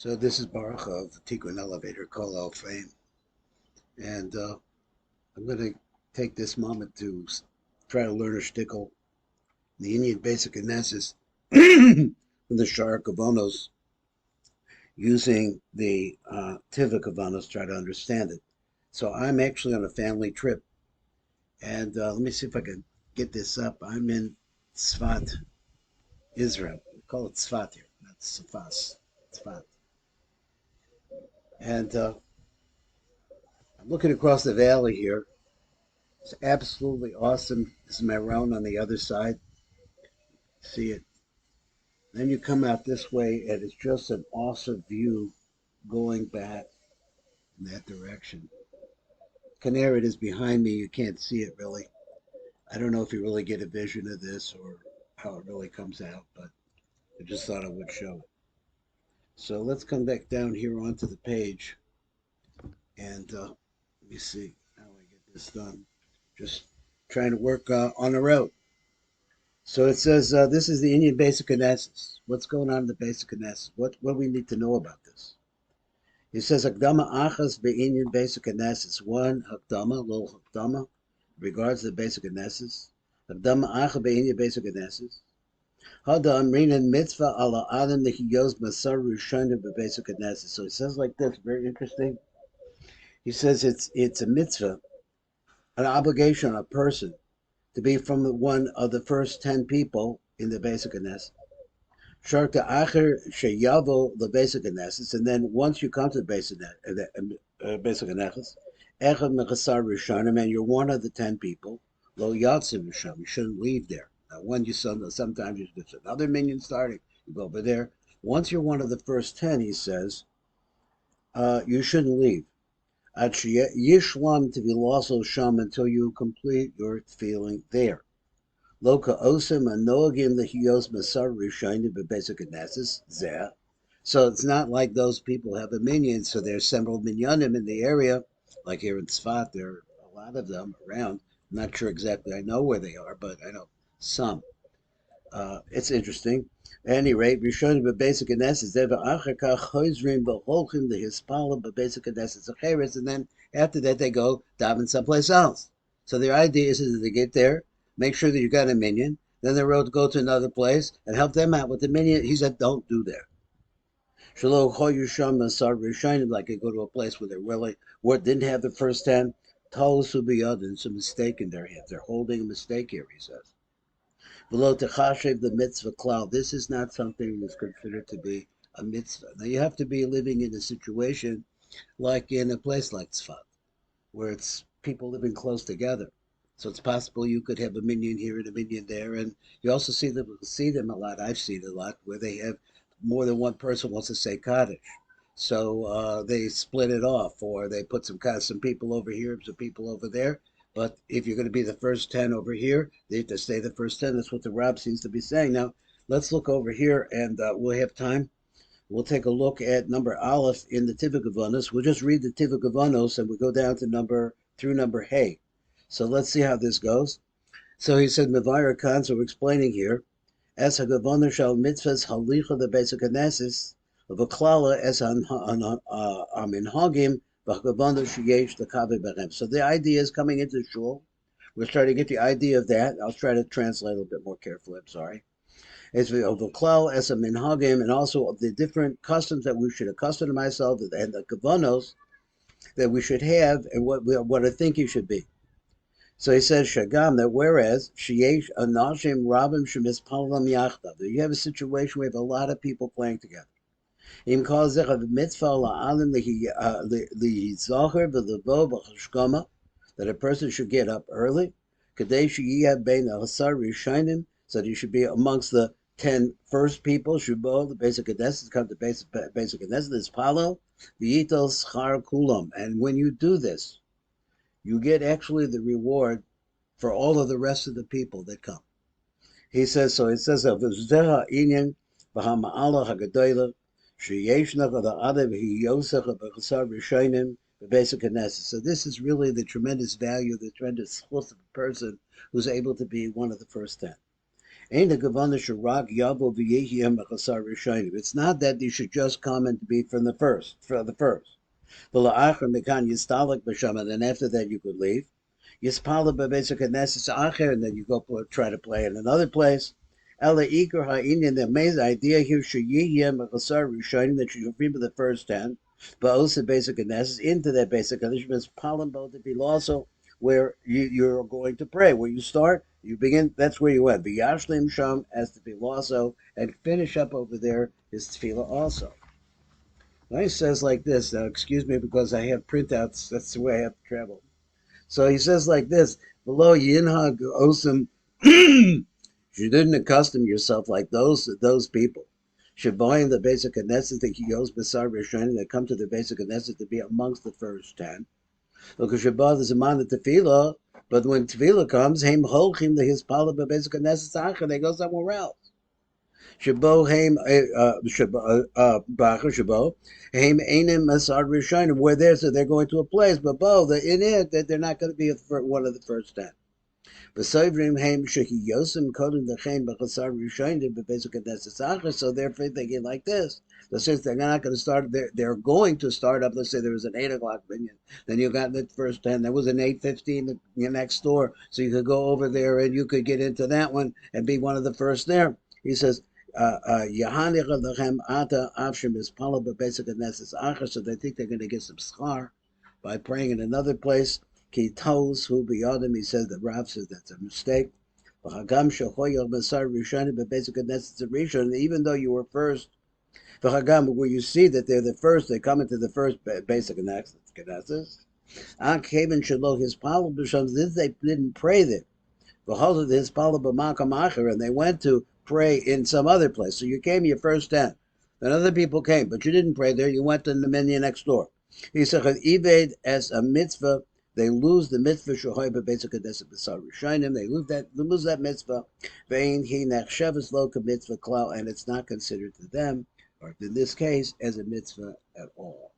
So this is Baruch of the Tikkun Elevator, Kol El Fame, and I'm going to take this moment to try to learn a shtickle, the Indian basic analysis from the Shara Kavonos, using the Tiva Kavonos, try to understand it. So I'm actually on a family trip, and let me see if I can get this up. I'm in Tzfat, Israel. We call it Tzfat here, not Tzfas, Tzfat. And I'm looking across the valley here. It's absolutely awesome. This is Maroon on the other side. See it. Then you come out this way, and it's just an awesome view going back in that direction. Canary is behind me. You can't see it really. I don't know if you really get a vision of this or how it really comes out, but I just thought I would show it. So let's come back down here onto the page, and let me see how I get this done. Just trying to work on the road. So it says this is the Indian basic analysis. What's going on in the basic analysis? What do we need to know about this? It says Hakdama Achas Indian basic analysis. One Hakdama, little Hakdama, regards to the basic analysis. Hakdama Acha Indian basic analysis. Hadam Rinan Mitzvah ala Adam Nehiyos Masar Rishonim basic analysis. So it says like this, very interesting. He says it's a mitzvah, an obligation on a person to be from one of the first 10 people in the basic analysis. Sharta acher sheyavo the basic analysis, and then once you come to the basic analysis, echad mechasar rishonim, and you're one of the 10 people. Lo yatzim rishon, you shouldn't leave there. Now, when you sometimes there's another minion starting, you go over there. Once you're one of the first 10, he says, you shouldn't leave. Yishlam to be loso sham until you complete your feeling there. Loka osem anoagim lehiyos masar rishayim bebasic analysis zeh. So it's not like those people have a minion. So there's several minyanim in the area, like here in Tzfat. There are a lot of them around. I'm not sure exactly. I know where they are, but I know some. It's interesting. At any rate, Rishonim bebasic analysis zeh v'achakach choizrim v'holchim lehispala bebasic analysis acheres, and then after that they go daven someplace else. So their idea is that they get there, make sure that you got a minion. Then they're to go to another place and help them out with the minion. He said, don't do that. Like they go to a place where they really didn't have the first 10. It's a mistake in their hands. They're holding a mistake here, he says. Below techashev the mitzvah cloud. This is not something that's considered to be a mitzvah. Now you have to be living in a situation like in a place like Tzfat, where it's people living close together. So it's possible you could have a minion here and a minion there, and you also see them a lot. I've seen it a lot where they have more than one person wants to say Kaddish, so they split it off, or they put some people over here, some people over there. But if you're going to be the first 10 over here, they have to stay the first 10. That's what the Rab seems to be saying. Now let's look over here, and we'll have time. We'll take a look at number Aleph in the Tivuk Avanos. We'll just read the Tivuk Avanos, and we'll go down to number Hey. So let's see how this goes. So he said, Mevayar Khan, so we're explaining here, as Hagavana shal mitzvahs halicha the basic anesis of a klala as minhagim v'hagavana sheyesh the kavi bechem. So the idea is coming into shul. We're starting to get the idea of that. I'll try to translate a little bit more carefully. I'm sorry. It's of a klal as a minhagim, and also of the different customs that we should accustom myself and the kavanos that we should have, and what I think you should be. So he says Shagam that whereas Sheyesh Anashim Rabim Shemis Palam Yachtav, you have a situation where you have a lot of people playing together. Im calls a mitzvah la'alim lihizacher v'levo b'chashkama, that a person should get up early. Kadesh yiyah bein asar rishayim, so that you should be amongst the 10 first people. Shubo the basic Knesset, come to basic Knesset is Palo v'yital schar kulam, and when you do this, you get actually the reward for all of the rest of the people that come. He says, so it says, so this is really the tremendous value, the tremendous source of a person who's able to be one of the first 10. Ain't a Gavana Sharak Yabo V'Yehiyem Chasar Rishayim. It's not that you should just come and be from the first, for the first. V'la'achar mekan yistalak b'sham, and then after that you could leave. Yispala b'Beit Hakanesset acher, and then you go try to play in another place. Ela ikar ha'inyan, the amazing idea here, sheyiyem chasar rishayim, that you should be the first 10, but also Beit Hakanesset, into that Beit Hakanesset, is palim bo to be also where you're going to pray. Where you start, you begin, that's where you end. V'yashlim sham as to be also, and finish up over there is tefillah also. Now he says like this. Now, excuse me because I have printouts. That's the way I have to travel. So he says like this: below Yinhag Osam, you didn't accustom yourself like those people. Shaboyim, the basic Knesset, the Kiyos Basar Rishonim, that come to the basic Knesset to be amongst the first 10. Because Shabbat is a man at Tefillah, but when Tefillah comes, Haim Holchim, the Hispala, the basic Knesset, they go somewhere else. Shabo Haim Bacher Shabo Haim Einim Masar Rishonim. We're there, so they're going to a place, but in it that they're not going to be one of the first 10. B'Sovrim Haim Shehi Yosem Kodim Dechaim B'Chasar Rishonim B'Bezuk Knesset. So they're thinking like this. So since they're not going to start, they're going to start up. Let's say there was an 8:00 minyan, then you got the first 10. There was an 8:15 next door, so you could go over there and you could get into that one and be one of the first there. He says. So they think they're going to get some schar by praying in another place. He says the Rav says that's a mistake. Even though you were first, where you see that they're the first, they come into the first basic Knesset. This they didn't pray there. And they went to pray in some other place. So you came your first 10. Then other people came, but you didn't pray there. You went to the minyan next door. He said, Ived as a mitzvah, they lose the mitzvah. They lose that mitzvah. And it's not considered to them, or in this case, as a mitzvah at all.